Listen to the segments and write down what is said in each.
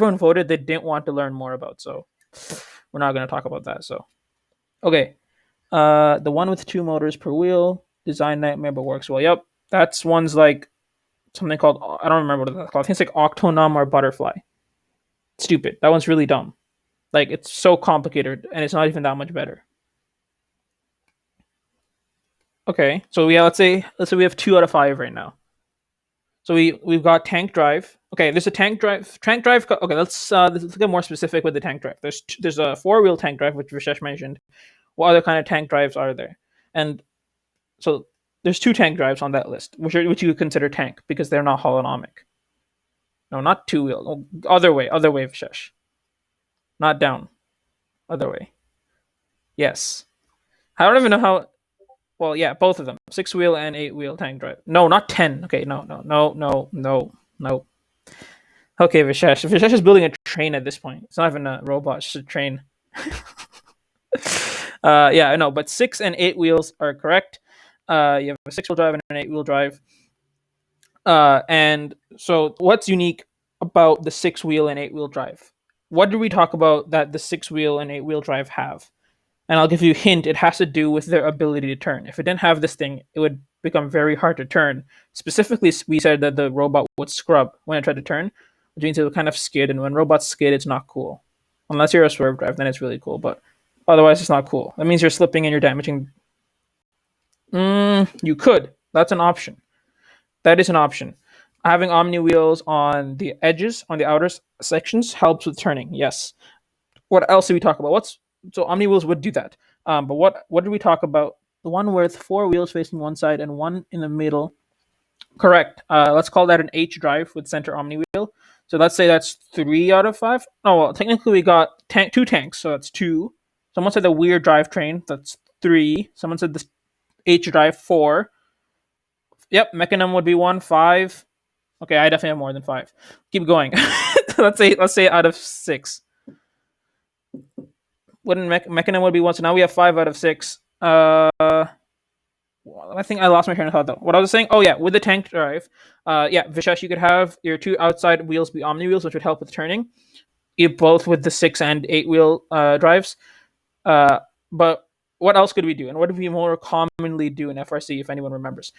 everyone voted they didn't want to learn more about. So we're not going to talk about that. So okay, the one with two motors per wheel, design nightmare but works well. Yep, that's one's like something called, I don't remember what it's called. I think it's like Octonum or Butterfly. Stupid. That one's really dumb. Like it's so complicated and it's not even that much better. Okay, so yeah, let's say we have 2 out of 5 right now. So we've got tank drive. Okay, there's a tank drive. Tank drive. Okay, let's get more specific with the tank drive. There's a 4-wheel tank drive, which Vishesh mentioned. What other kind of tank drives are there? And so there's 2 tank drives on that list, which you would consider tank because they're not holonomic. No, not 2-wheel. Other way, Vishesh. Not down. Other way. Yes. I don't even know how. Well, yeah, both of them. 6-wheel and 8-wheel tank drive. No, not 10. Okay, no. Okay, Vishesh. Vishesh is building a train at this point. It's not even a robot, it's just a train. Yeah, I know, but 6 and 8 wheels are correct. You have a 6-wheel drive and an 8-wheel drive. And so, what's unique about the 6-wheel and 8-wheel drive? What did we talk about that the 6-wheel and 8-wheel drive have? And I'll give you a hint. It has to do with their ability to turn. If it didn't have this thing, it would become very hard to turn. Specifically, we said that the robot would scrub when it tried to turn, which means it would kind of skid. And when robots skid, it's not cool. Unless you're a swerve drive, then it's really cool. But otherwise, it's not cool. That means you're slipping and you're damaging. You could. That's an option. That is an option. Having omni wheels on the edges, on the outer sections, helps with turning. Yes. What else did we talk about? What's so omni wheels would do that. But what did we talk about? The one with 4 wheels facing one side and one in the middle. Correct. Let's call that an H drive with center omni wheel. So let's say that's 3 out of 5. Oh well, technically we got 2 tanks, so that's 2. Someone said the weird drivetrain. That's 3. Someone said the H drive 4. Yep, mechanism would be 1. 5. Okay, I definitely have more than 5. Keep going. Let's say out of 6. Wouldn't mechanism would be 1? So now we have 5 out of 6. I think I lost my train of thought though. What I was saying? Oh yeah, with the tank drive, yeah, Vishesh, you could have your 2 outside wheels be omni wheels, which would help with turning. You both with the 6 and 8 wheel drives. But what else could we do, and what do we more commonly do in FRC, if anyone remembers?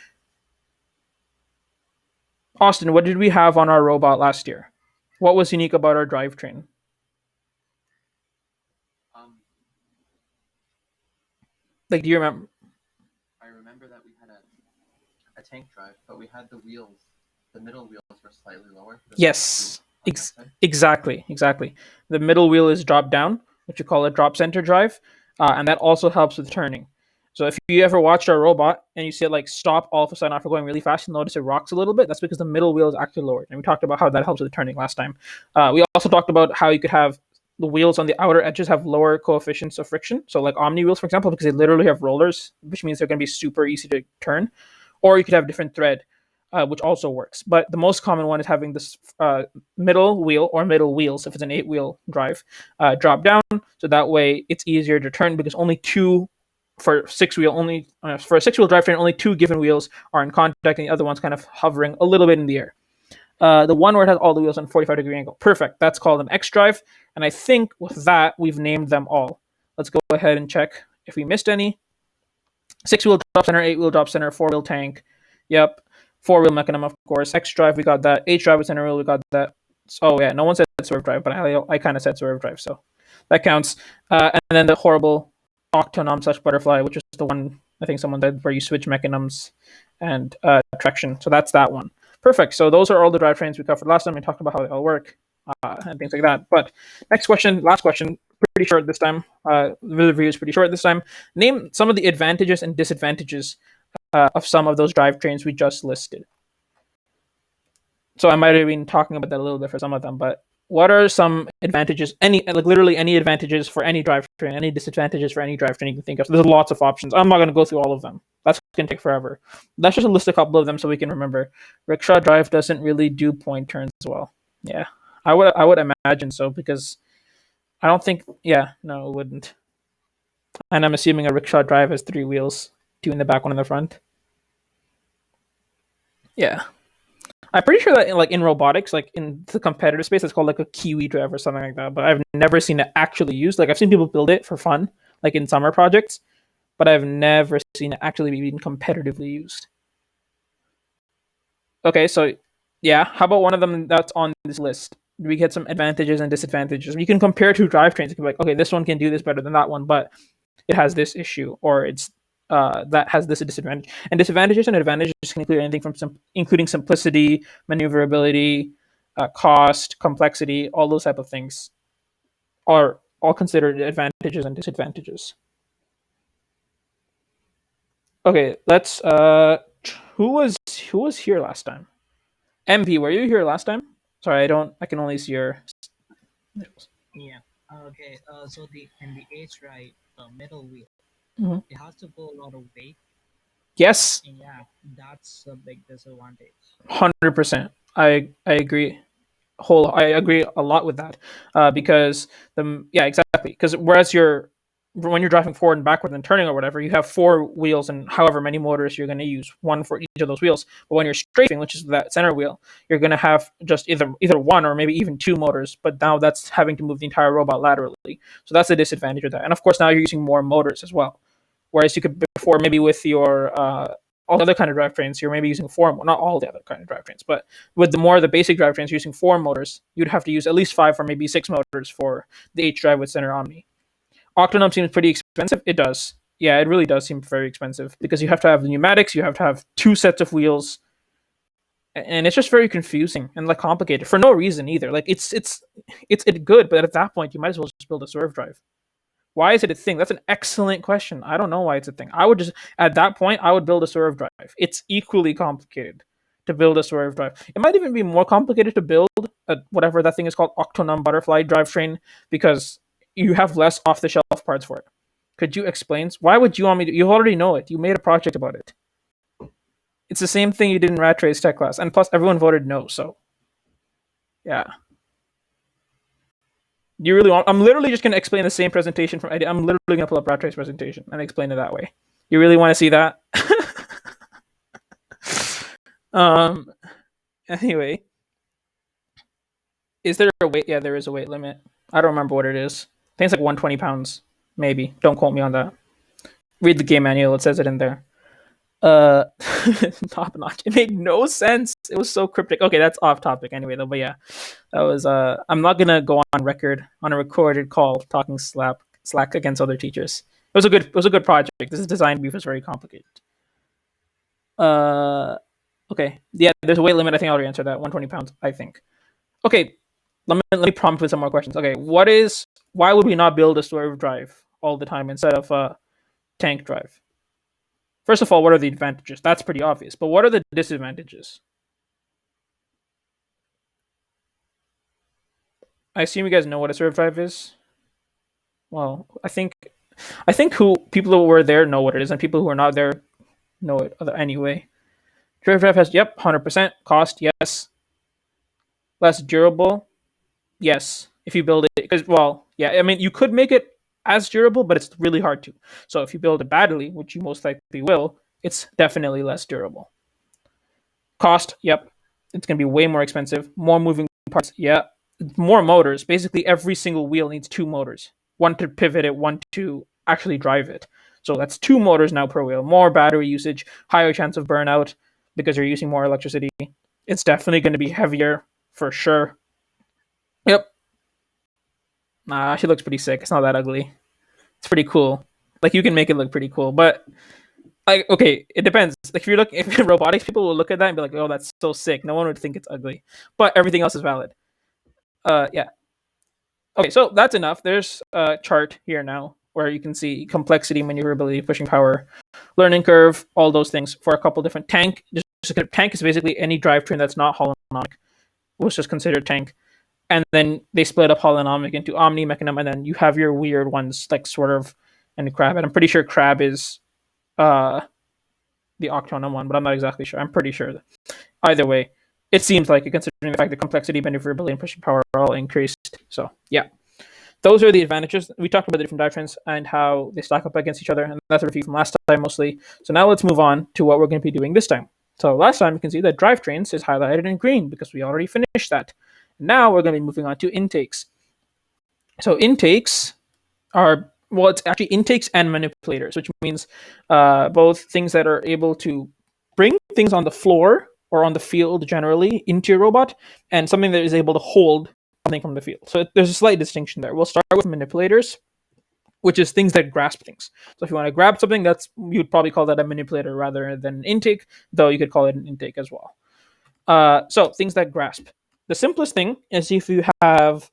Austin, what did we have on our robot last year? What was unique about our drivetrain? Um, Like, do you remember? I remember that we had a tank drive, but we had the wheels. The middle wheels were slightly lower. Yes, exactly. The middle wheel is drop down, which you call a drop center drive, and that also helps with turning. So if you ever watched our robot and you see it like stop all of a sudden after going really fast, you'll notice it rocks a little bit. That's because the middle wheel is actually lowered, and we talked about how that helps with turning last time. We also talked about how you could have the wheels on the outer edges have lower coefficients of friction. So like Omni wheels, for example, because they literally have rollers, which means they're going to be super easy to turn. Or you could have different thread, which also works. But the most common one is having this middle wheel or middle wheels, if it's an 8-wheel drive, drop down. So that way it's easier to turn because only two for 6-wheel only for a 6-wheel drivetrain, only 2 given wheels are in contact, and the other one's kind of hovering a little bit in the air. The one where it has all the wheels on 45-degree angle. Perfect. That's called an X drive. And I think with that, we've named them all. Let's go ahead and check if we missed any. 6-wheel drop center, 8-wheel drop center, 4-wheel tank. Yep. 4-wheel mechanism, of course. X drive, we got that. H drive with center wheel, we got that. Oh, yeah. No one said swerve drive, but I kind of said swerve drive, so that counts. And then the horrible Octonom slash butterfly, which is the one I think someone said where you switch mechanisms and traction. So that's that one. Perfect. So those are all the drivetrains we covered last time. We talked about how they all work and things like that. But next question, last question, pretty short this time. The review is pretty short this time. Name some of the advantages and disadvantages of some of those drivetrains we just listed. So I might have been talking about that a little bit for some of them, but what are some advantages? Literally any advantages for any drivetrain, any disadvantages for any drivetrain you can think of. So there's lots of options. I'm not going to go through all of them. That's going to take forever. Let's just list a couple of them so we can remember. Rickshaw drive doesn't really do point turns as well. Yeah, I would imagine so because I don't think. Yeah, no, it wouldn't. And I'm assuming a rickshaw drive has 3 wheels, 2 in the back, 1 in the front. Yeah. I'm pretty sure that like in robotics, like in the competitive space, it's called like a Kiwi drive or something like that. But I've never seen it actually used. Like I've seen people build it for fun, like in summer projects, but I've never seen it actually being competitively used. Okay, so yeah, how about one of them that's on this list? We get some advantages and disadvantages. You can compare two drivetrains. You can be like, okay, this one can do this better than that one, but it has this issue, or it's that has this disadvantage. And disadvantages and advantages can include anything from including simplicity, maneuverability, cost, complexity, all those type of things are all considered advantages and disadvantages. Okay, let's. Who was here last time? MP, were you here last time? Sorry, I don't. I can only see your. Yeah. Okay. So the in the H right middle wheel, Mhm. it has to pull a lot of weight. Yes, And yeah, that's a big disadvantage. 100%. I agree. I agree a lot with that, because the yeah, exactly, because whereas you're when you're driving forward and backward and turning or whatever, you have four wheels and however many motors you're going to use, one for each of those wheels. But when you're strafing, which is that center wheel, you're going to have just either one or maybe even two motors. But now that's having to move the entire robot laterally, so that's a disadvantage of that. And of course, now you're using more motors as well. Whereas you could before maybe with your all the other kind of drivetrains, you're maybe using four, not all the other kind of drivetrains, but with the basic drivetrains using four motors, you'd have to use at least five or maybe six motors for the H drive with center omni. Octonum seems pretty expensive. It does. Yeah, it really does seem very expensive because you have to have the pneumatics, you have to have two sets of wheels, and it's just very confusing and like complicated for no reason either. Like it's good, but at that point you might as well just build a swerve drive. Why is it a thing? That's an excellent question. I don't know why it's a thing. I would just at that point I would build a swerve drive. It's equally complicated to build a swerve drive. It might even be more complicated to build whatever that thing is called, Octonum butterfly drivetrain, because you have less off the shelf parts for it. Could you explain? Why would you want me to? You already know it. You made a project about it. It's the same thing you did in Rat Race Tech class, and plus everyone voted no. So yeah, you really want? I'm literally just gonna explain the same presentation from. I'm literally gonna pull up Rat Race presentation and explain it that way. You really want to see that? um. Anyway, is there a weight? Yeah, there is a weight limit. I don't remember what it is. I think it's like 120 pounds. Maybe. Don't quote me on that. Read the game manual. It says it in there. Uh, top notch. It made no sense. It was so cryptic. Okay, that's off topic anyway, though. But yeah, that was. I'm not gonna go on record on a recorded call talking slack against other teachers. It was a good project. This design brief was very complicated. Uh, okay. Yeah, there's a weight limit. I think I already answered that. 120 pounds. I think. Okay. Let me prompt with some more questions. Okay, why would we not build a swerve drive all the time instead of a tank drive? First of all, what are the advantages? That's pretty obvious. But what are the disadvantages? I assume you guys know what a swerve drive is. Well, I think who people who were there know what it is, and people who are not there know it anyway. Swerve drive has 100% cost. Yes, less durable. Yes, if you build it, because well, yeah, I mean you could make it as durable, but it's really hard to. So if you build it badly, which you most likely will, it's definitely less durable. Cost, yep, it's gonna be way more expensive. More moving parts, yeah. More motors. Basically, every single wheel needs two motors. One to pivot it, one to actually drive it. So that's two motors now per wheel. More battery usage, higher chance of burnout because you're using more electricity. It's definitely going to be heavier for sure. Yep. Nah, she looks pretty sick. It's not that ugly. It's pretty cool. Like you can make it look pretty cool, but like okay, it depends. Like if you're robotics, people will look at that and be like, "Oh, that's so sick." No one would think it's ugly, but everything else is valid. Yeah. Okay, so that's enough. There's a chart here now where you can see complexity, maneuverability, pushing power, learning curve, all those things for a couple different tank. Tank is basically any drivetrain that's not holonomic was just considered tank. And then they split up holonomic into omni, mechanism, and then you have your weird ones like sort of and crab. And I'm pretty sure crab is uh the octonum one, but I'm not exactly sure. I'm pretty sure. Either way, it seems like it, considering the fact that complexity, maneuverability, and pushing power are all increased. So yeah, those are the advantages. We talked about the different drivetrains and how they stack up against each other, and that's a review from last time mostly. So now let's move on to what we're going to be doing this time. So last time you can see that drivetrains is highlighted in green because we already finished that. Now we're going to be moving on to intakes. So intakes are, well, it's actually intakes and manipulators, which means both things that are able to bring things on the floor or on the field generally into your robot, and something that is able to hold something from the field. So there's a slight distinction there. We'll start with manipulators, which is things that grasp things. So if you want to grab something, that's, you'd probably call that a manipulator rather than an intake, though you could call it an intake as well. So things that grasp. The simplest thing is if you have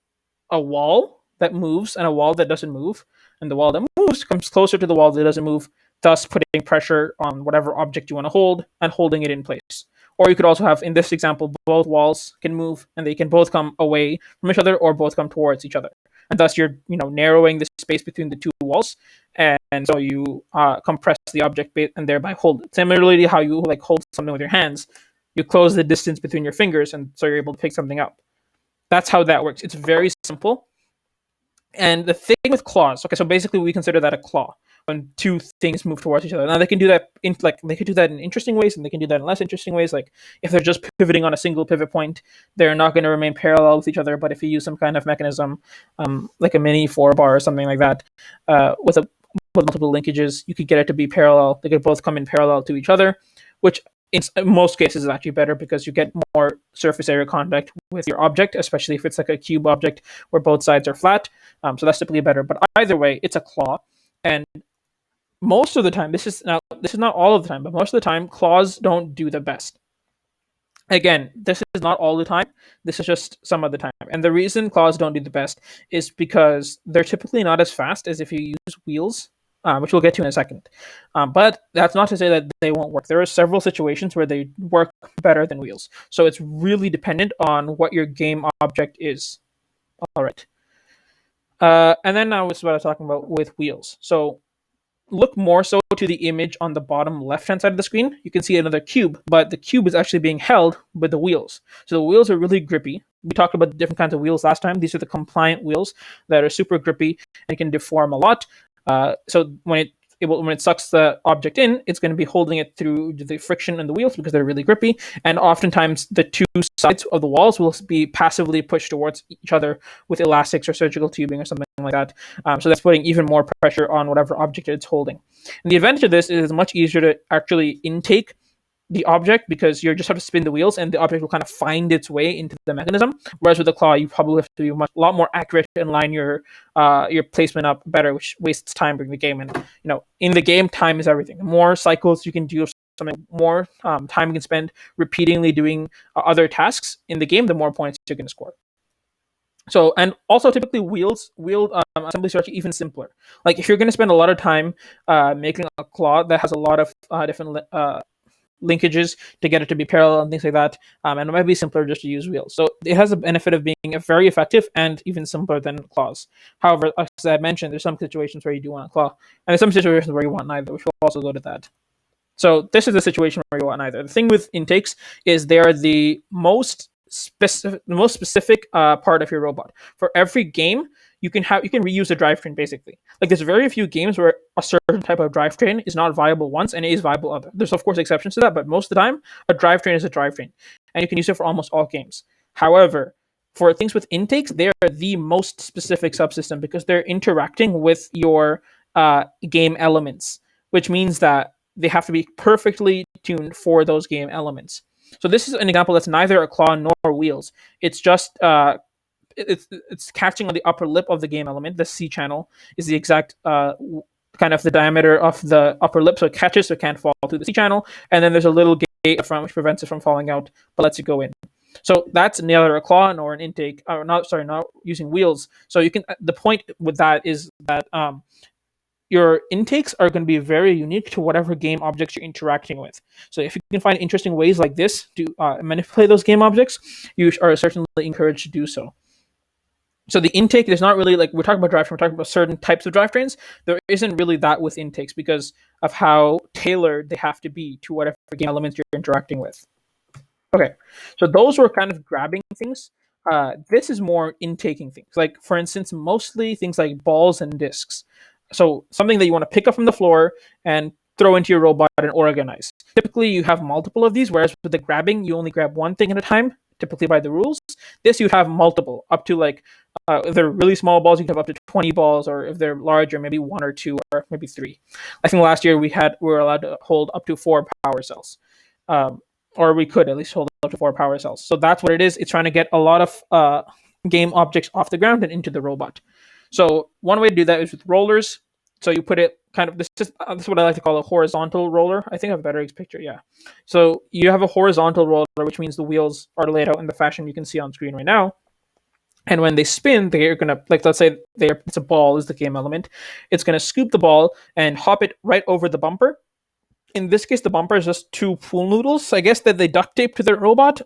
a wall that moves and a wall that doesn't move, and the wall that moves comes closer to the wall that doesn't move, thus putting pressure on whatever object you want to hold and holding it in place. Or you could also have, in this example, both walls can move and they can both come away from each other or both come towards each other. And thus you're, narrowing the space between the two walls, and so you compress the object and thereby hold it. Similarly to how you like hold something with your hands, you close the distance between your fingers, and so you're able to pick something up. That's how that works. It's very simple. And the thing with claws, okay, so basically we consider that a claw when two things move towards each other. Now they can do that they could do that in interesting ways, and they can do that in less interesting ways. Like if they're just pivoting on a single pivot point, they're not going to remain parallel with each other. But if you use some kind of mechanism, like a mini 4-bar or something like that, with multiple linkages, you could get it to be parallel. They could both come in parallel to each other, which in most cases is actually better because you get more surface area contact with your object, especially if it's like a cube object where both sides are flat. So that's typically better. But either way, it's a claw, and most of the time, this is not all of the time, but most of the time, claws don't do the best. Again, this is not all the time. This is just some of the time. And the reason claws don't do the best is because they're typically not as fast as if you use wheels, which we'll get to in a second. But that's not to say that they won't work. There are several situations where they work better than wheels. So it's really dependent on what your game object is. All right. And then now it's what I was talking about with wheels. So look more so to the image on the bottom left-hand side of the screen. You can see another cube, but the cube is actually being held with the wheels. So the wheels are really grippy. We talked about the different kinds of wheels last time. These are the compliant wheels that are super grippy and can deform a lot. So when it sucks the object in, it's going to be holding it through the friction in the wheels because they're really grippy. And oftentimes the two sides of the walls will be passively pushed towards each other with elastics or surgical tubing or something like that. So that's putting even more pressure on whatever object it's holding. And the advantage of this is it's much easier to actually intake the object because you just have to spin the wheels and the object will kind of find its way into the mechanism. Whereas with the claw, you probably have to be a lot more accurate and line your placement up better, which wastes time during the game. And in the game, time is everything. The more cycles you can do something, more time you can spend repeatedly doing other tasks in the game, the more points you're going to score. So, and also typically wheeled assemblies are actually even simpler. Like if you're going to spend a lot of time making a claw that has a lot of different linkages to get it to be parallel and things like that, and it might be simpler just to use wheels. So it has a benefit of being very effective and even simpler than claws. However, as I mentioned, there's some situations where you do want a claw, and there's some situations where you want neither, which we'll also go to that. So this is the situation where you want neither. The thing with intakes is they are the most specific part of your robot. For every game, you can reuse a drivetrain basically. Like there's very few games where a certain type of drivetrain is not viable once and it is viable other. There's of course exceptions to that, but most of the time, a drivetrain is a drivetrain, and you can use it for almost all games. However, for things with intakes, they are the most specific subsystem because they're interacting with your game elements, which means that they have to be perfectly tuned for those game elements. So this is an example that's neither a claw nor wheels. It's just it's catching on the upper lip of the game element. The C channel is the exact kind of the diameter of the upper lip, so it catches, so it can't fall through the C channel. And then there's a little gate up front which prevents it from falling out, but lets it go in. So that's neither a claw nor an intake, or not using wheels. So you can. The point with that is that your intakes are going to be very unique to whatever game objects you're interacting with. So if you can find interesting ways like this to manipulate those game objects, you are certainly encouraged to do so. So the intake, there's not really, like we're talking about drivetrain, we're talking about certain types of drivetrains. There isn't really that with intakes because of how tailored they have to be to whatever game elements you're interacting with. Okay, so those were kind of grabbing things. This is more intaking things. Like for instance, mostly things like balls and discs. So something that you want to pick up from the floor and throw into your robot and organize. Typically, you have multiple of these, whereas with the grabbing, you only grab one thing at a time, typically by the rules. This, you have multiple, up to like, if they're really small balls, you can have up to 20 balls, or if they're larger, maybe one or two, or maybe three. I think last year we were allowed to hold up to 4 power cells. Or we could at least hold up to 4 power cells. So that's what it is. It's trying to get a lot of game objects off the ground and into the robot. So one way to do that is with rollers. So you put it kind of, this is what I like to call a horizontal roller. I think I have a better picture. Yeah. So you have a horizontal roller, which means the wheels are laid out in the fashion you can see on screen right now. And when they spin, they're gonna, like, let's say it's a ball is the game element. It's gonna scoop the ball and hop it right over the bumper. In this case, the bumper is just two pool noodles, I guess, that they duct tape to their robot.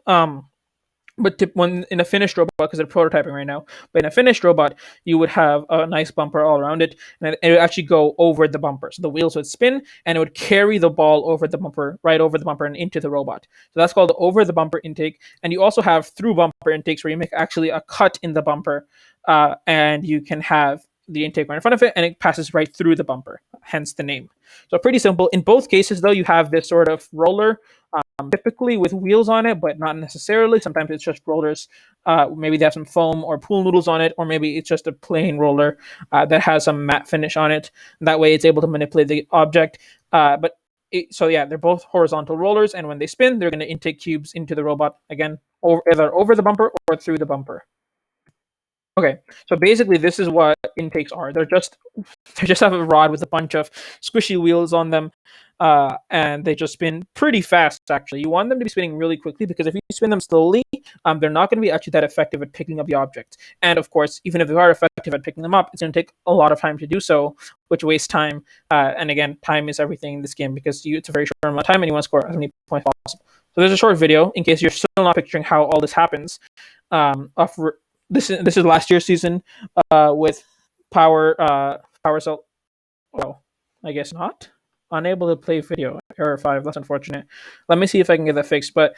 But when in a finished robot, because they're prototyping right now, but in a finished robot, you would have a nice bumper all around it, and it would actually go over the bumper. So the wheels would spin, and it would carry the ball over the bumper, right over the bumper, and into the robot. So that's called the over the bumper intake. And you also have through bumper intakes where you make actually a cut in the bumper, and you can have the intake right in front of it, and it passes right through the bumper, hence the name. So pretty simple. In both cases, though, you have this sort of roller, typically with wheels on it, but not necessarily. Sometimes it's just rollers. Maybe they have some foam or pool noodles on it, or maybe it's just a plain roller that has some matte finish on it. That way, it's able to manipulate the object. So yeah, they're both horizontal rollers, and when they spin, they're going to intake cubes into the robot again, either over the bumper or through the bumper. Okay, so basically, this is what intakes are. They just have a rod with a bunch of squishy wheels on them, and they just spin pretty fast. Actually, you want them to be spinning really quickly, because if you spin them slowly, they're not going to be actually that effective at picking up the object. And of course, even if they are effective at picking them up, it's going to take a lot of time to do so, which wastes time. And again, time is everything in this game, because it's a very short amount of time, and you want to score as many points possible. So there's a short video in case you're still not picturing how all this happens. This is last year's season with power cell. Well, I guess not. Unable to play video. Error 5. That's unfortunate. Let me see if I can get that fixed. But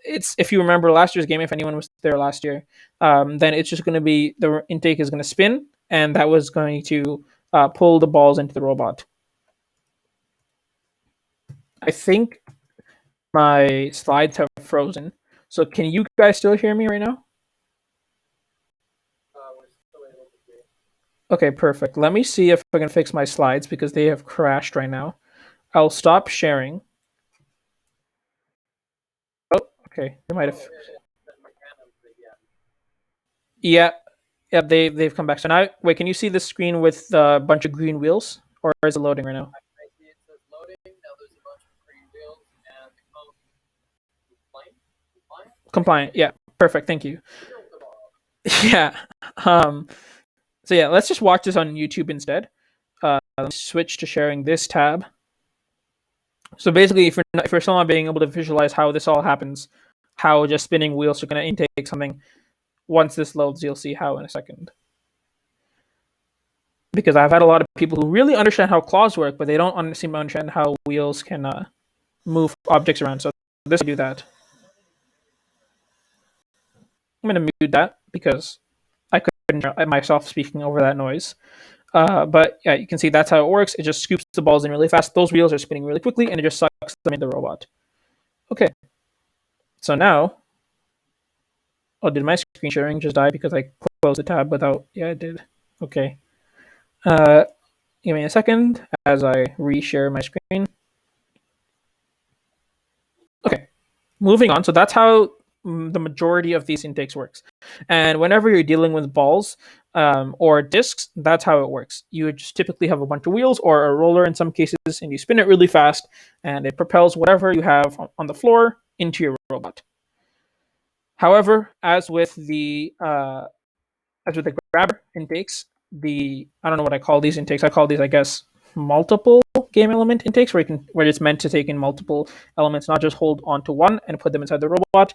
it's, if you remember last year's game, if anyone was there last year, then it's just going to be, the intake is going to spin, and that was going to pull the balls into the robot. I think my slides have frozen. So can you guys still hear me right now? Okay, perfect. Let me see if I can fix my slides, because they have crashed right now. I'll stop sharing. Oh, okay. They might have. Yeah, yeah. They've come back. So now, wait. Can you see the screen with a bunch of green wheels, or is it loading right now? Compliant. Yeah. Perfect. Thank you. Yeah. So yeah, let's just watch this on YouTube instead. Let's switch to sharing this tab. So basically, if you're still not being able to visualize how this all happens, how just spinning wheels are going to intake something, once this loads, you'll see how in a second. Because I've had a lot of people who really understand how claws work, but they don't seem to understand how wheels can move objects around. So this will do that. I'm going to mute that, because I couldn't hear myself speaking over that noise. But yeah, you can see that's how it works. It just scoops the balls in really fast. Those wheels are spinning really quickly, and it just sucks them into the robot. Okay. So now, oh, did my screen sharing just die because I closed the tab without? Yeah, it did. Okay. Give me a second as I reshare my screen. Okay. Moving on. So that's how the majority of these intakes works. And whenever you're dealing with balls or discs, that's how it works. You would just typically have a bunch of wheels or a roller in some cases, and you spin it really fast, and it propels whatever you have on the floor into your robot. However, as with the grabber intakes, I don't know what I call these intakes. I call these, I guess, multiple game element intakes, where it's meant to take in multiple elements, not just hold onto one and put them inside the robot.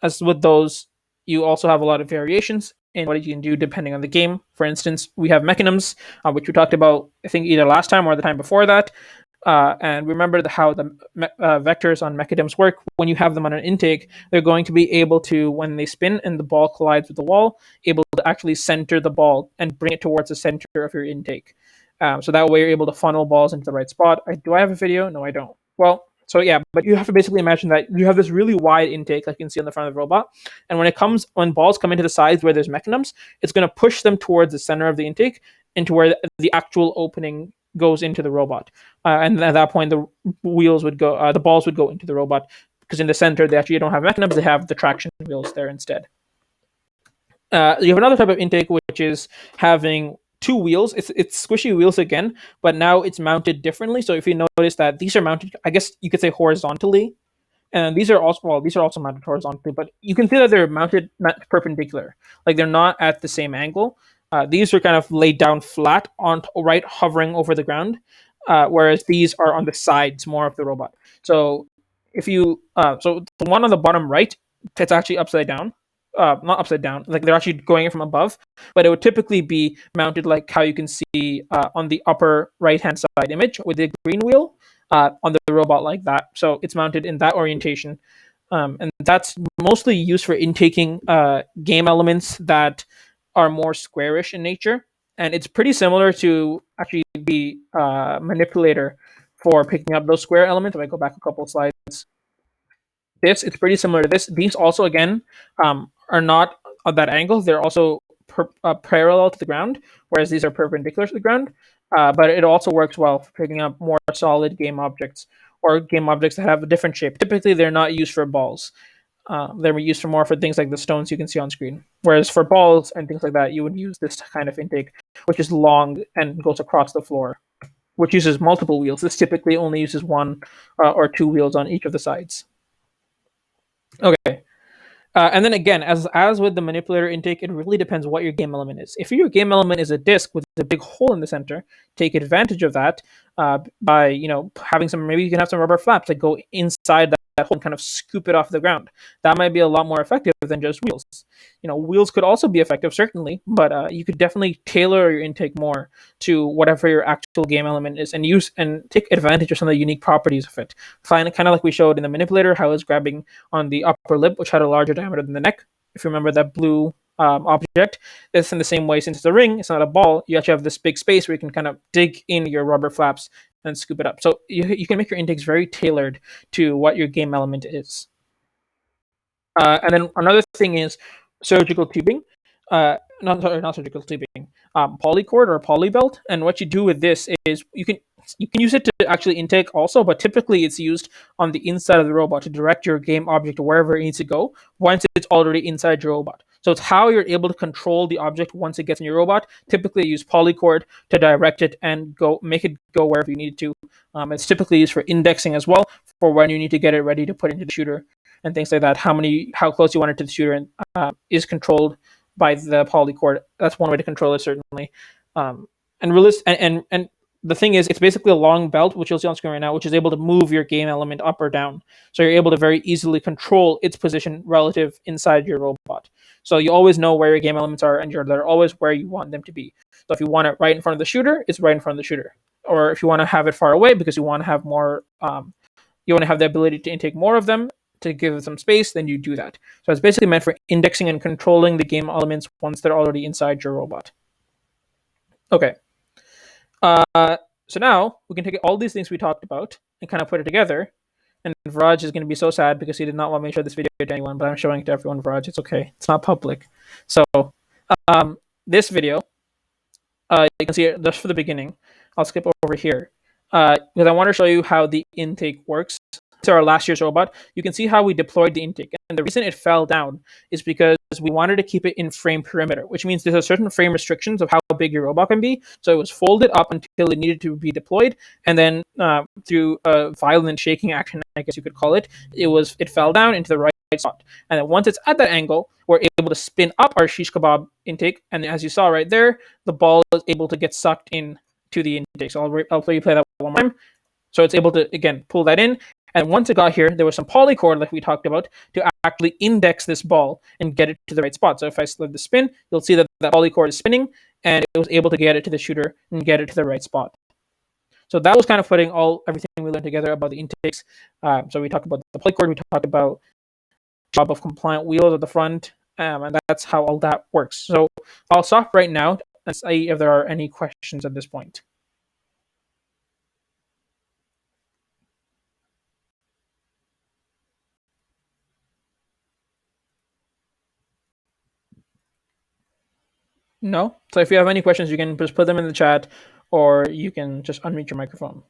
As with those, you also have a lot of variations in what you can do depending on the game. For instance, we have mechanisms, which we talked about, I think, either last time or the time before that. And remember how the vectors on mechanisms work. When you have them on an intake, they're going to be able to, when they spin and the ball collides with the wall, able to actually center the ball and bring it towards the center of your intake. So that way you're able to funnel balls into the right spot. Do I have a video? No, I don't. Well, so yeah, but you have to basically imagine that you have this really wide intake, like you can see on the front of the robot, and when balls come into the sides where there's mechanisms, it's going to push them towards the center of the intake, into where the actual opening goes into the robot, and at that point the balls would go into the robot, because in the center they actually don't have mechanisms; they have the traction wheels there instead. You have another type of intake, which is having two wheels. It's squishy wheels again, but now it's mounted differently. So if you notice that these are mounted, I guess you could say horizontally, and these are also mounted horizontally, but you can see that they're mounted not perpendicular, like they're not at the same angle. These are kind of laid down flat on right, hovering over the ground, whereas these are on the sides more of the robot. So if you so the one on the bottom right, it's actually upside down. Not upside down, like they're actually going in from above, but it would typically be mounted like how you can see on the upper right hand side image with the green wheel on the robot, like that. So it's mounted in that orientation, and that's mostly used for intaking game elements that are more squarish in nature. And it's pretty similar to actually the manipulator for picking up those square elements. If I go back a couple of slides, it's pretty similar to this. These also again are not at that angle. They're also parallel to the ground, whereas these are perpendicular to the ground. But it also works well for picking up more solid game objects, or game objects that have a different shape. Typically, they're not used for balls. They're used for more for things like the stones you can see on screen. Whereas for balls and things like that, you would use this kind of intake, which is long and goes across the floor, which uses multiple wheels. This typically only uses one or two wheels on each of the sides. Okay. And then again, as with the manipulator intake, it really depends what your game element is. If your game element is a disc with a big hole in the center, take advantage of that by having some. Maybe you can have some rubber flaps that go inside that hole and kind of scoop it off the ground. That might be a lot more effective than just wheels. Wheels could also be effective, certainly, but you could definitely tailor your intake more to whatever your actual game element is, and use and take advantage of some of the unique properties of it. Find it kind of like we showed in the manipulator, how it's grabbing on the upper lip, which had a larger diameter than the neck. If you remember that blue object, it's in the same way. Since it's a ring, it's not a ball, you actually have this big space where you can kind of dig in your rubber flaps and scoop it up. So you can make your intakes very tailored to what your game element is. And then another thing is surgical tubing. Not surgical tubing. Polycord or polybelt. And what you do with this is you can use it to actually intake also, but typically it's used on the inside of the robot to direct your game object to wherever it needs to go once it's already inside your robot. So it's how you're able to control the object once it gets in your robot. Typically, use polycord to direct it and make it go wherever you need it to. It's typically used for indexing as well, for when you need to get it ready to put into the shooter and things like that. How close you want it to the shooter is controlled by the polycord. That's one way to control it, certainly. And the thing is, it's basically a long belt, which you'll see on screen right now, which is able to move your game element up or down. So you're able to very easily control its position relative inside your robot. So you always know where your game elements are, and they're always where you want them to be. So if you want it right in front of the shooter, it's right in front of the shooter. Or if you want to have it far away because you want to have more, you want to have the ability to intake more of them to give it some space, then you do that. So it's basically meant for indexing and controlling the game elements once they're already inside your robot. Okay. So now we can take all these things we talked about and kind of put it together. And Viraj is going to be so sad because he did not want me to show this video to anyone, but I'm showing it to everyone. Viraj, it's okay. It's not public. So this video, you can see it just for the beginning. I'll skip over here because I want to show you how the intake works. To our last year's robot, you can see how we deployed the intake. And the reason it fell down is because we wanted to keep it in frame perimeter, which means there's a certain frame restrictions of how big your robot can be. So it was folded up until it needed to be deployed. And then through a violent shaking action, I guess you could call it, it fell down into the right spot. And then once it's at that angle, we're able to spin up our shish kebab intake. And as you saw right there, the ball is able to get sucked in to the intake. So I'll play that one more time. So it's able to, again, pull that in. And once it got here, there was some polycord, like we talked about, to actually index this ball and get it to the right spot. So if I slid the spin, you'll see that that polycord is spinning, and it was able to get it to the shooter and get it to the right spot. So that was kind of putting everything we learned together about the intakes. So we talked about the polycord, we talked about job of compliant wheels at the front, and that's how all that works. So I'll stop right now and see if there are any questions at this point. No? So if you have any questions, you can just put them in the chat or you can just unmute your microphone.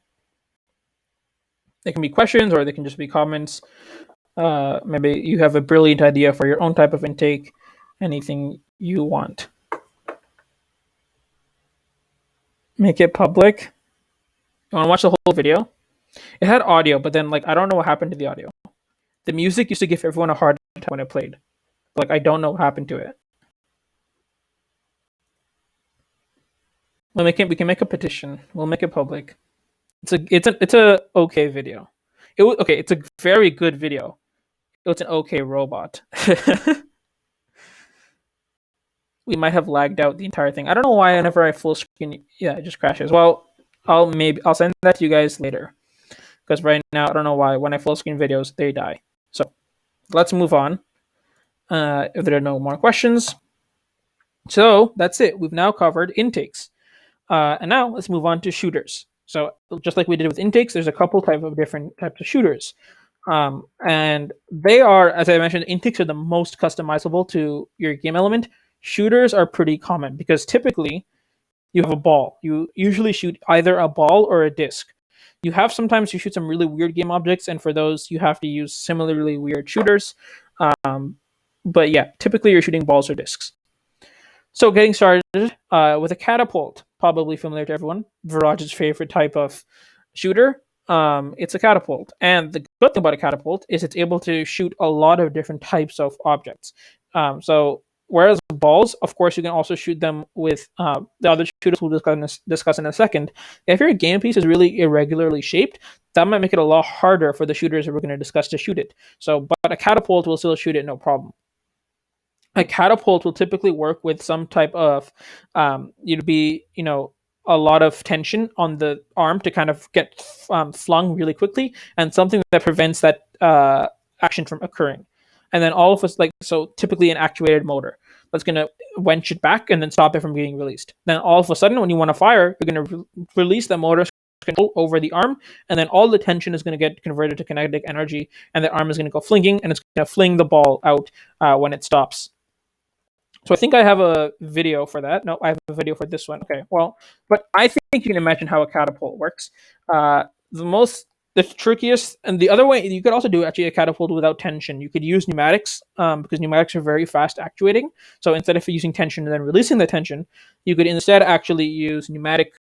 They can be questions or they can just be comments. Maybe you have a brilliant idea for your own type of intake, anything you want. Make it public. You want to watch the whole video? It had audio, but then like I don't know what happened to the audio. The music used to give everyone a hard time when it played. Like I don't know what happened to it. We can make a petition. We'll make it public. It's a okay video. Okay. It's a very good video. It's an okay robot. We might have lagged out the entire thing. I don't know why whenever I full screen, yeah, it just crashes. Well, I'll send that to you guys later because right now I don't know why when I full screen videos they die. So let's move on. If there are no more questions, so that's it. We've now covered intakes. And now let's move on to shooters. So just like we did with intakes, there's a couple of different types of shooters. And they are, as I mentioned, intakes are the most customizable to your game element. Shooters are pretty common because typically you have a ball. You usually shoot either a ball or a disc. Sometimes you shoot some really weird game objects, and for those you have to use similarly weird shooters. Um, but yeah, typically you're shooting balls or discs. So getting started with a catapult, probably familiar to everyone. Viraj's favorite type of shooter. It's a catapult, and the good thing about a catapult is it's able to shoot a lot of different types of objects. So whereas balls, of course, you can also shoot them with the other shooters we'll discuss in a second. If your game piece is really irregularly shaped, that might make it a lot harder for the shooters that we're going to discuss to shoot it. So, but a catapult will still shoot it no problem. A catapult will typically work with some type of you'd be a lot of tension on the arm to kind of get flung really quickly, and something that prevents that action from occurring. And then all of us typically an actuated motor that's going to winch it back and then stop it from getting released. Then all of a sudden when you want to fire, you're going to release the motor control over the arm, and then all the tension is going to get converted to kinetic energy, and the arm is going to go flinging, and it's going to fling the ball out when it stops. So I think I have a video for that. No, I have a video for this one. Okay, well, but I think you can imagine how a catapult works. The trickiest, and the other way, you could also do actually a catapult without tension. You could use pneumatics because pneumatics are very fast actuating. So instead of using tension and then releasing the tension, you could instead actually use pneumatic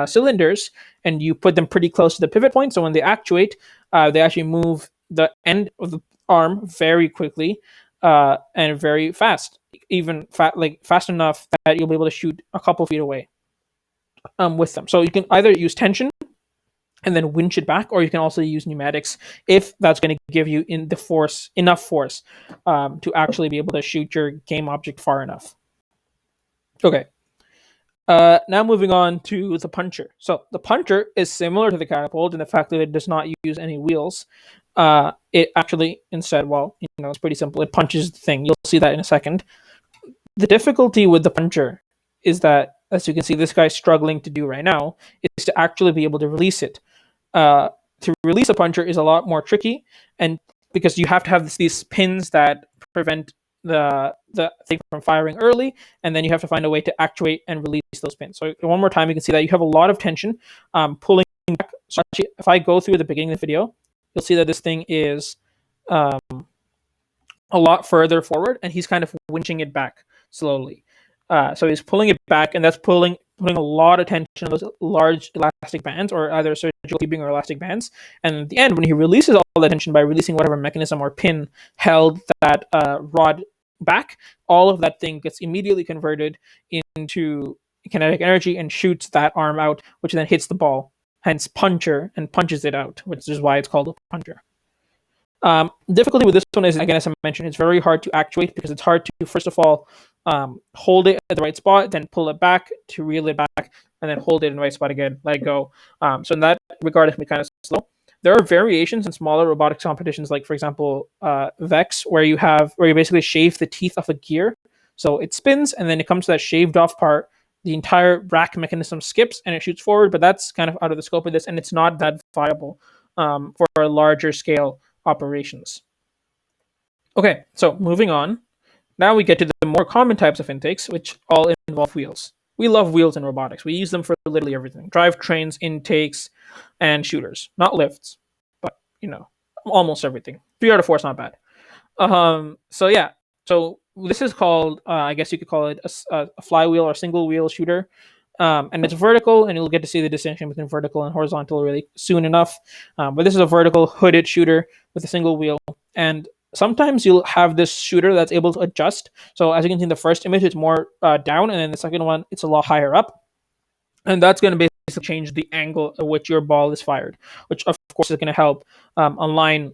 cylinders, and you put them pretty close to the pivot point. So when they actuate, they actually move the end of the arm very quickly and very fast, even fast enough that you'll be able to shoot a couple feet away with them. So you can either use tension and then winch it back, or you can also use pneumatics if that's going to give you enough force to actually be able to shoot your game object far enough. Okay. Now moving on to the puncher. So the puncher is similar to the catapult in the fact that it does not use any wheels. It actually instead, it's pretty simple. It punches the thing. You'll see that in a second. The difficulty with the puncher is that, as you can see, this guy's struggling to do right now, is to actually be able to release it. To release a puncher is a lot more tricky, and because you have to have these pins that prevent the thing from firing early, and then you have to find a way to actuate and release those pins. So one more time, you can see that you have a lot of tension pulling back. So actually, if I go through the beginning of the video, you'll see that this thing is a lot further forward, and he's kind of winching it back slowly. So he's pulling it back, and that's putting a lot of tension on those large elastic bands, or either surgical tubing or elastic bands. And at the end, when he releases all that tension by releasing whatever mechanism or pin held that rod back, all of that thing gets immediately converted into kinetic energy and shoots that arm out, which then hits the ball, hence puncher, and punches it out, which is why it's called a puncher. Difficulty with this one is, again, as I mentioned, it's very hard to actuate because it's hard to, first of all, hold it at the right spot, then pull it back to reel it back, and then hold it in the right spot again, let it go. So in that regard, it can be kind of slow. There are variations in smaller robotics competitions, like for example, Vex, where you basically shave the teeth off a gear, so it spins, and then it comes to that shaved off part. The entire rack mechanism skips and it shoots forward, but that's kind of out of the scope of this, and it's not that viable for a larger scale operations. Okay, so moving on. Now we get to the more common types of intakes, which all involve wheels. We love wheels in robotics. We use them for literally everything: drivetrains, intakes, and shooters. Not lifts, but almost everything. 3 out of 4 is not bad. So yeah, so this is called, I guess you could call it a flywheel or single wheel shooter. And it's vertical, and you'll get to see the distinction between vertical and horizontal really soon enough. But this is a vertical hooded shooter with a single wheel, and sometimes you'll have this shooter that's able to adjust. So as you can see in the first image, it's more down, and then the second one, it's a lot higher up, and that's going to basically change the angle at which your ball is fired, which of course is going to help align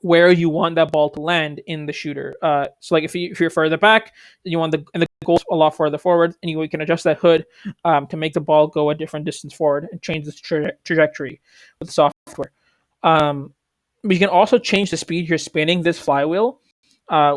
where you want that ball to land in the shooter. So like if you're further back, then you want the goal's a lot further forward, and you can adjust that hood to make the ball go a different distance forward and change the trajectory with the software. Um, but you can also change the speed you're spinning this flywheel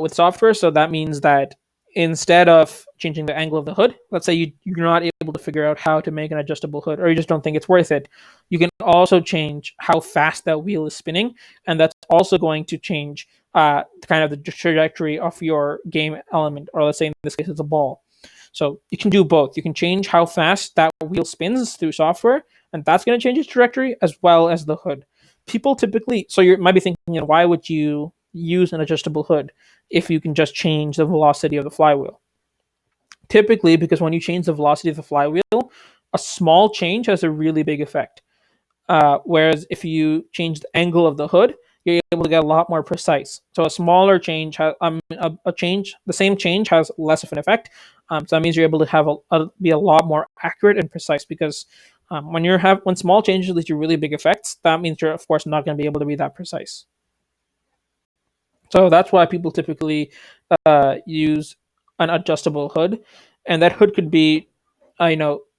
with software. So that means that instead of changing the angle of the hood, let's say you're not able to figure out how to make an adjustable hood, or you just don't think it's worth it, you can also change how fast that wheel is spinning, and that's also going to change kind of the trajectory of your game element, or let's say in this case it's a ball. So you can do both. You can change how fast that wheel spins through software, and that's going to change its trajectory as well as the hood. People typically, so you might be thinking, why would you use an adjustable hood if you can just change the velocity of the flywheel? Typically, because when you change the velocity of the flywheel, a small change has a really big effect. Whereas if you change the angle of the hood, you're able to get a lot more precise. So a smaller change has a change, the same change has less of an effect. So that means you're able to have be a lot more accurate and precise, because when small changes lead to really big effects, that means you're of course not going to be able to be that precise. So that's why people typically use an adjustable hood, and that hood could be,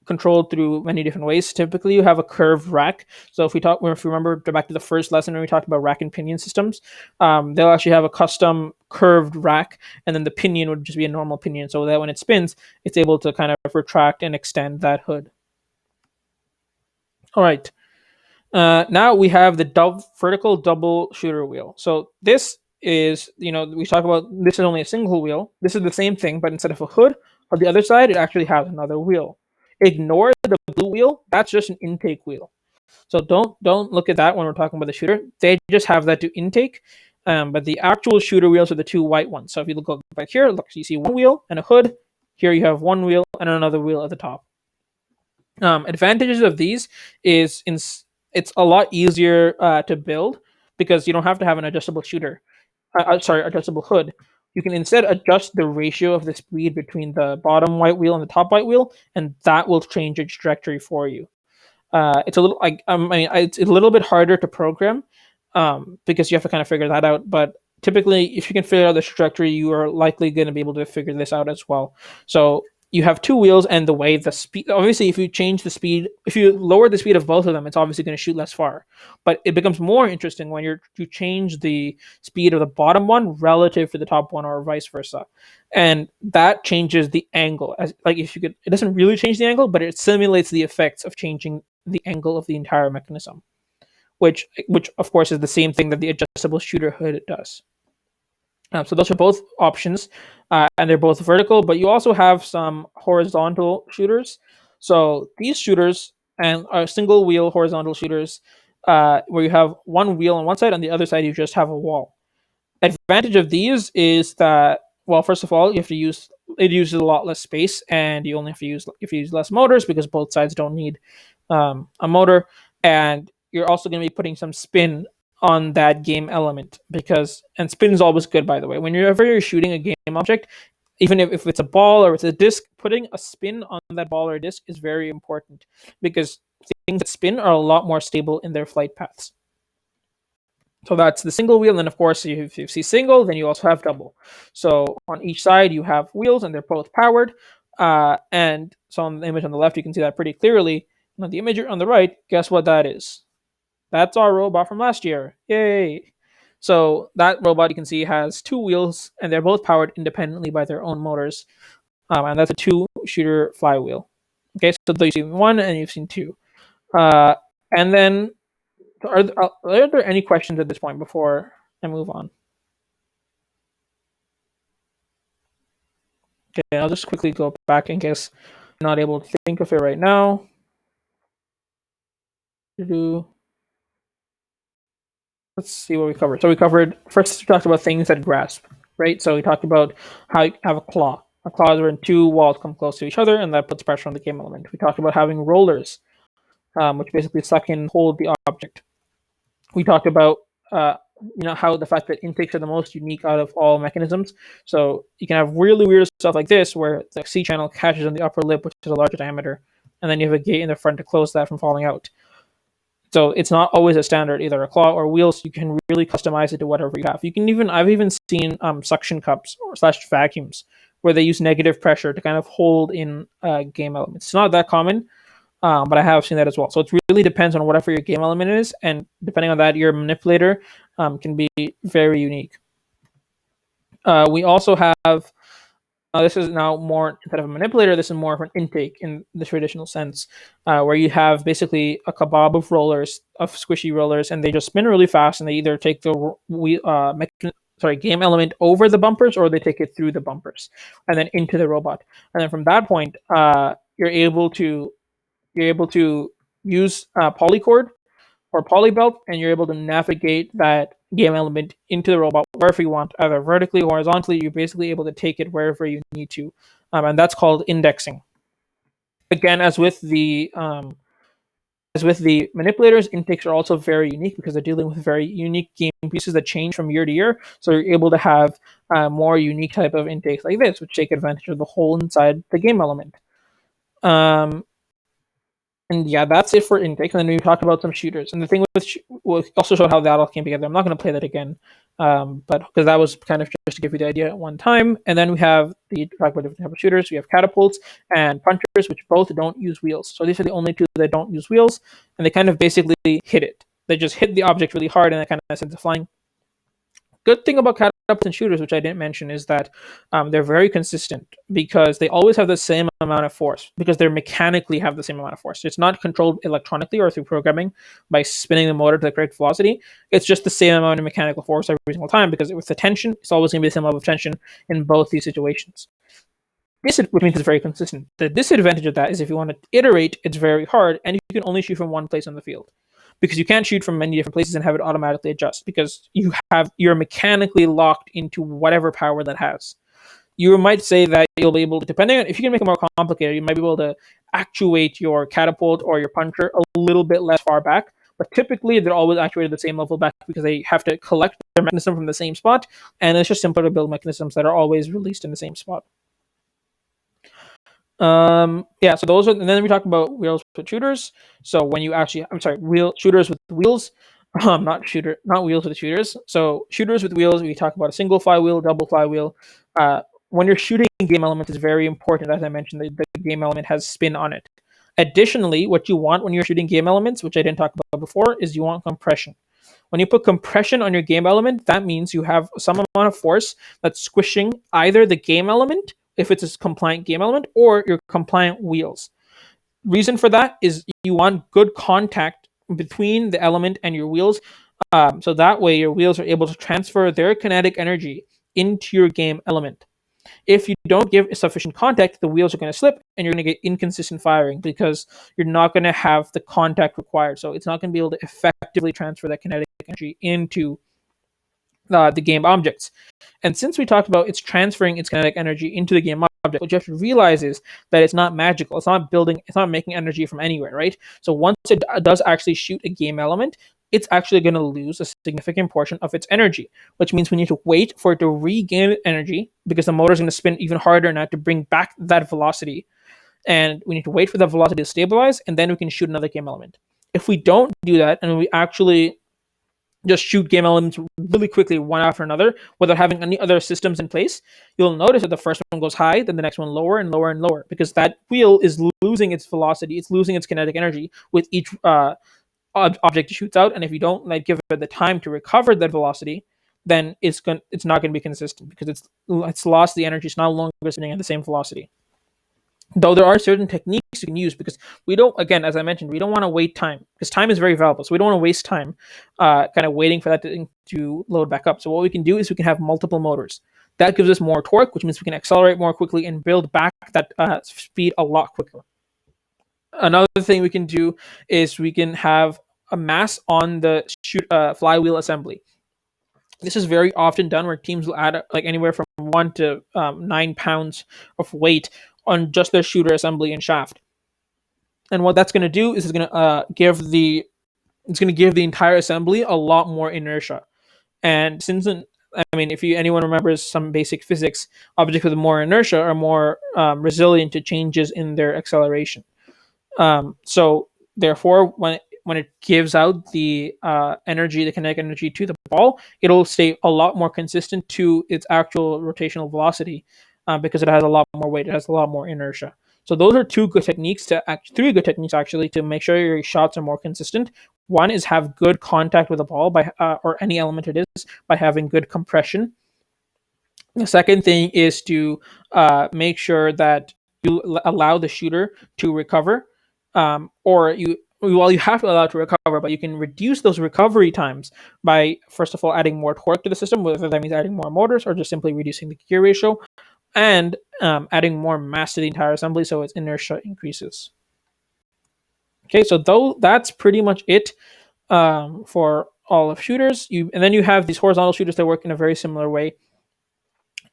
controlled through many different ways. Typically, you have a curved rack. So if you remember back to the first lesson when we talked about rack and pinion systems, they'll actually have a custom curved rack, and then the pinion would just be a normal pinion, so that when it spins, it's able to kind of retract and extend that hood. All right. Now we have the vertical double shooter wheel. So this is, we talk about this is only a single wheel. This is the same thing, but instead of a hood on the other side, it actually has another wheel. Ignore the blue wheel. That's just an intake wheel. So don't look at that when we're talking about the shooter. They just have that to intake. But the actual shooter wheels are the two white ones. So if you look back here, look, you see one wheel and a hood. Here you have one wheel and another wheel at the top. Advantages of these is it's a lot easier to build, because you don't have to have an adjustable shooter. Adjustable hood. You can instead adjust the ratio of the speed between the bottom white wheel and the top white wheel, and that will change its trajectory for you. It's a little like it's a little bit harder to program, because you have to kind of figure that out. But typically, if you can figure out the trajectory, you are likely going to be able to figure this out as well. So you have two wheels, and the way the speed, obviously, if you change the speed, if you lower the speed of both of them, it's obviously going to shoot less far. But it becomes more interesting when you change the speed of the bottom one relative to the top one, or vice versa, and that changes the angle. As like if you could, it doesn't really change the angle, but it simulates the effects of changing the angle of the entire mechanism, which of course is the same thing that the adjustable shooter hood does. So those are both options, and they're both vertical. But you also have some horizontal shooters. So these shooters and are single wheel horizontal shooters, where you have one wheel on one side, on the other side you just have a wall. Advantage of these is that, well, first of all, you have to use it uses a lot less space, and you only have to use if you use less motors, because both sides don't need a motor, and you're also going to be putting some spin on that game element, because and spin is always good, by the way, when you're shooting a game object, even if it's a ball or it's a disc, putting a spin on that ball or disc is very important, because things that spin are a lot more stable in their flight paths. So that's the single wheel. And then, of course, if you see single, then you also have double. So on each side, you have wheels, and they're both powered. And so on the image on the left, you can see that pretty clearly. And on the image on the right, guess what that is? That's our robot from last year. Yay! So that robot, you can see, has two wheels, and they're both powered independently by their own motors. And that's a two-shooter flywheel. Okay, so you've seen one and you've seen two. And then, so are there any questions at this point before I move on? Okay, I'll just quickly go back in case I'm not able to think of it right now. Let's see what we covered. So we covered first. We talked about things that grasp, right? So we talked about how you have a claw. A claw is when two walls come close to each other, and that puts pressure on the game element. We talked about having rollers, which basically suck in and hold the object. We talked about how the fact that intakes are the most unique out of all mechanisms. So you can have really weird stuff like this, where the C channel catches on the upper lip, which is a larger diameter, and then you have a gate in the front to close that from falling out. So it's not always a standard, either a claw or wheels. You can really customize it to whatever you have. I've even seen suction cups or slash vacuums where they use negative pressure to kind of hold in game elements. It's not that common, but I have seen that as well. So it really depends on whatever your game element is, and depending on that, your manipulator can be very unique. We also have this is now more, instead of a manipulator, this is more of an intake in the traditional sense, where you have basically a kebab of rollers, of squishy rollers, and they just spin really fast, and they either take the game element over the bumpers, or they take it through the bumpers and then into the robot. And then from that point, you're able to use polycord or polybelt, and you're able to navigate that game element into the robot wherever you want, either vertically or horizontally. You're basically able to take it wherever you need to, and that's called indexing. Again, as with the manipulators, intakes are also very unique because they're dealing with very unique game pieces that change from year to year. So you're able to have more unique type of intakes like this, which take advantage of the hole inside the game element. Um, And yeah, that's it for intake. And then we talked about some shooters. And the thing with we'll also show how that all came together. I'm not going to play that again, but because that was kind of just to give you the idea at one time. And then we have talk about different type of shooters. We have catapults and punchers, which both don't use wheels. So these are the only two that don't use wheels, and they kind of basically hit it. They just hit the object really hard, and it kind of sends it flying. Good thing about catapults and shooters, which I didn't mention, is that they're very consistent because they always have the same amount of force, because they mechanically have the same amount of force. It's not controlled electronically or through programming by spinning the motor to the correct velocity. It's just the same amount of mechanical force every single time, because with the tension, it's always going to be the same level of tension in both these situations. Which means it's very consistent. The disadvantage of that is if you want to iterate, it's very hard, and you can only shoot from one place on the field, because you can't shoot from many different places and have it automatically adjust, because you're mechanically locked into whatever power that has. You might say that you'll be able to, depending on, if you can make it more complicated, you might be able to actuate your catapult or your puncher a little bit less far back, but typically they're always actuated the same level back, because they have to collect their mechanism from the same spot, and it's just simpler to build mechanisms that are always released in the same spot. Yeah, so those are, and then we talked about wheels with shooters. So when you actually, I'm sorry, shooters with wheels, not wheels with shooters. So shooters with wheels, we talk about a single flywheel, double flywheel. When you're shooting game element, is very important. As I mentioned, the game element has spin on it. Additionally, what you want when you're shooting game elements, which I didn't talk about before, is you want compression. When you put compression on your game element, that means you have some amount of force that's squishing either the game element, if it's a compliant game element, or your compliant wheels. Reason for that is you want good contact between the element and your wheels, so that way your wheels are able to transfer their kinetic energy into your game element. If you don't give sufficient contact, the wheels are going to slip, and you're going to get inconsistent firing, because you're not going to have the contact required. So it's not going to be able to effectively transfer that kinetic energy into the game objects. And since we talked about it's transferring its kinetic energy into the game object, what you have to realize is that it's not magical. It's not making energy from anywhere, right? So once it does actually shoot a game element, it's actually going to lose a significant portion of its energy, which means we need to wait for it to regain energy, because the motor is going to spin even harder now to bring back that velocity. And we need to wait for the velocity to stabilize, and then we can shoot another game element. If we don't do that, and we actually just shoot game elements really quickly one after another without having any other systems in place, you'll notice that the first one goes high, then the next one lower and lower and lower, because that wheel is losing its velocity, it's losing its kinetic energy with each object it shoots out. And if you don't give it the time to recover that velocity, then it's not going to be consistent, because it's lost the energy. It's no longer spinning at the same velocity. Though there are certain techniques you can use, because we don't, again, as I mentioned, we don't want to wait time, because time is very valuable. So we don't want to waste time kind of waiting for that to load back up. So what we can do is we can have multiple motors. That gives us more torque, which means we can accelerate more quickly and build back that speed a lot quicker. Another thing we can do is we can have a mass on the flywheel assembly. This is very often done where teams will add like anywhere from 1 to 9 pounds of weight on just their shooter assembly and shaft. And what that's going to do is it's going to give the entire assembly a lot more inertia. And if anyone remembers some basic physics, objects with more inertia are more resilient to changes in their acceleration. So therefore, when it gives out the energy, the kinetic energy to the ball, it'll stay a lot more consistent to its actual rotational velocity because it has a lot more weight, it has a lot more inertia. So those are three good techniques actually to make sure your shots are more consistent. One is have good contact with the ball or any element it is by having good compression. The second thing is to make sure that you allow the shooter to recover, or you have to allow it to recover, but you can reduce those recovery times by first of all adding more torque to the system, whether that means adding more motors or just simply reducing the gear ratio, and adding more mass to the entire assembly so its inertia increases. Okay, so that's pretty much it for all of shooters. And then you have these horizontal shooters that work in a very similar way.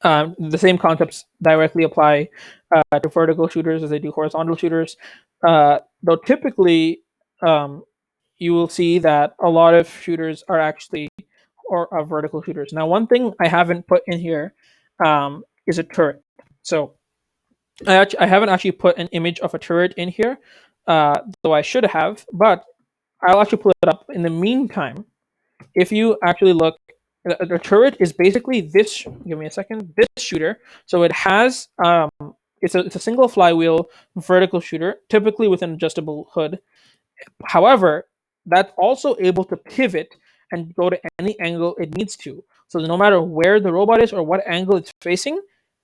The same concepts directly apply to vertical shooters as they do horizontal shooters. Though typically, you will see that a lot of shooters are actually vertical shooters. Now, one thing I haven't put in here is a turret. So I haven't actually put an image of a turret in here, though I should have, but I'll actually pull it up. In the meantime, if you actually look, the turret is basically this. Give me a second. This shooter. So it has it's a single flywheel vertical shooter, typically with an adjustable hood. However, that's also able to pivot and go to any angle it needs to. So no matter where the robot is or what angle it's facing,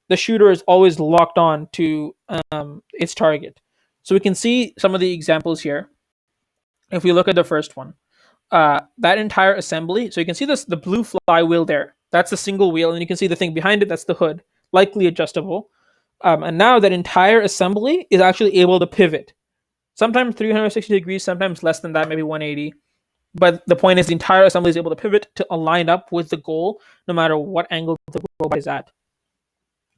the shooter is always locked on to its target. So we can see some of the examples here. If we look at the first one, that entire assembly. So you can see the blue flywheel there. That's the single wheel, and you can see the thing behind it. That's the hood, likely adjustable. And now that entire assembly is actually able to pivot. Sometimes 360 degrees, sometimes less than that, maybe 180. But the point is, the entire assembly is able to pivot to align up with the goal, no matter what angle the robot is at.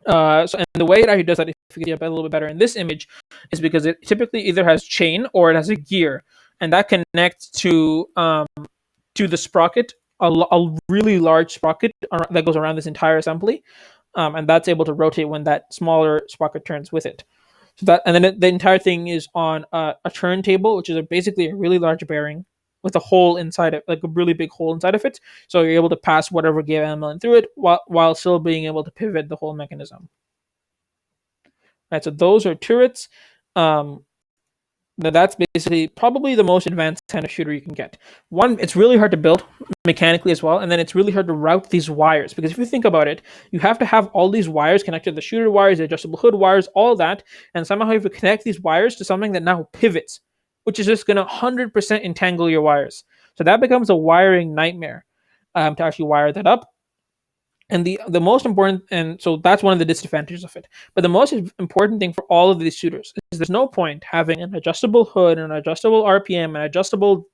And the way it actually does that, if you get a little bit better in this image, is because it typically either has chain or it has a gear, and that connects to the sprocket, a really large sprocket that goes around this entire assembly, and that's able to rotate when that smaller sprocket turns with it. So that, and then the entire thing is on a turntable, which is basically a really large bearing with a hole inside it, like a really big hole inside of it. So you're able to pass whatever gear element through it while still being able to pivot the whole mechanism. Right, so those are turrets. That's basically probably the most advanced kind of shooter you can get. One, it's really hard to build mechanically as well, and then it's really hard to route these wires, because if you think about it, you have to have all these wires connected to the shooter wires, the adjustable hood wires, all that, and somehow you have to connect these wires to something that now pivots, which is just going to 100% entangle your wires. So that becomes a wiring nightmare to actually wire that up. And the most important, and so that's one of the disadvantages of it. But the most important thing for all of these shooters is there's no point having an adjustable hood, an adjustable RPM, an adjustable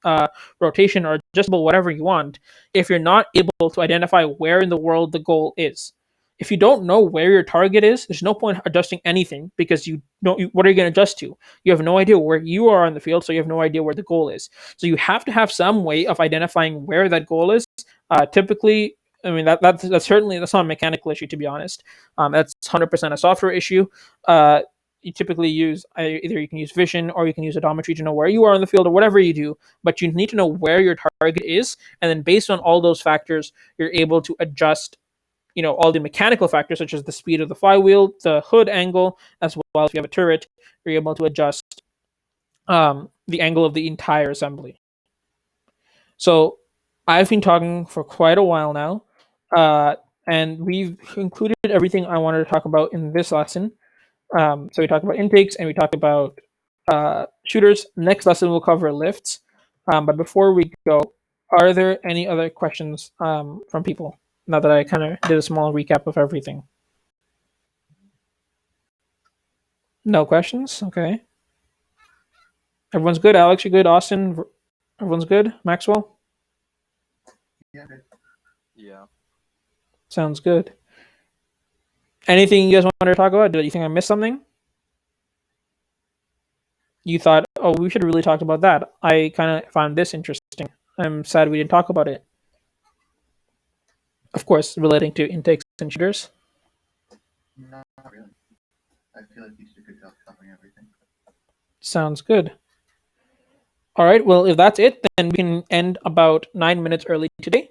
rotation, or adjustable whatever you want if you're not able to identify where in the world the goal is. If you don't know where your target is, there's no point adjusting anything, because what are you going to adjust to? You have no idea where you are on the field, so you have no idea where the goal is. So you have to have some way of identifying where that goal is. Typically, I mean, that's certainly, that's not a mechanical issue, to be honest. That's 100% a software issue. You typically use either you can use vision or you can use odometry to know where you are in the field or whatever you do, but you need to know where your target is, and then based on all those factors, you're able to adjust, all the mechanical factors such as the speed of the flywheel, the hood angle, as well as if you have a turret, you're able to adjust the angle of the entire assembly. So I've been talking for quite a while now. And we've included everything I wanted to talk about in this lesson. So we talked about intakes and we talked about shooters. Next lesson we'll cover lifts. But before we go, are there any other questions from people Now that I kind of did a small recap of everything. No questions? Okay. Everyone's good. Alex, you good? Austin, everyone's good? Maxwell? Yeah, good. Yeah. Sounds good. Anything you guys wanted to talk about? Do you think I missed something? You thought, oh, we should have really talked about that. I kind of found this interesting. I'm sad we didn't talk about it. Of course, relating to intakes and shooters. Not really. I feel like you did a good job covering everything. Sounds good. All right. Well, if that's it, then we can end about 9 minutes early today,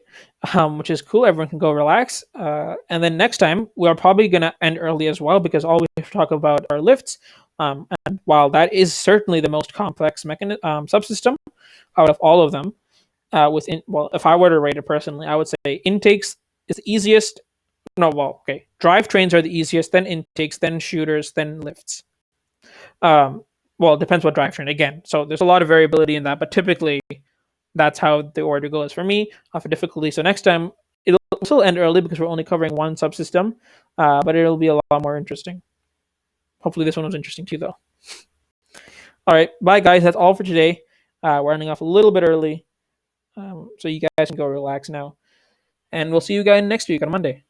which is cool. Everyone can go relax. And then next time, we are probably going to end early as well because all we have to talk about are lifts. And while that is certainly the most complex subsystem out of all of them, if I were to rate it personally, I would say intakes is the easiest. No, well, okay. Drivetrains are the easiest, then intakes, then shooters, then lifts. Well, it depends what drivetrain again. So there's a lot of variability in that, but typically that's how the order goes for me for difficulty. So next time it'll still end early because we're only covering one subsystem, but it'll be a lot more interesting. Hopefully this one was interesting too, though. All right, bye guys. That's all for today. We're ending off a little bit early, so you guys can go relax now, and we'll see you guys next week on Monday.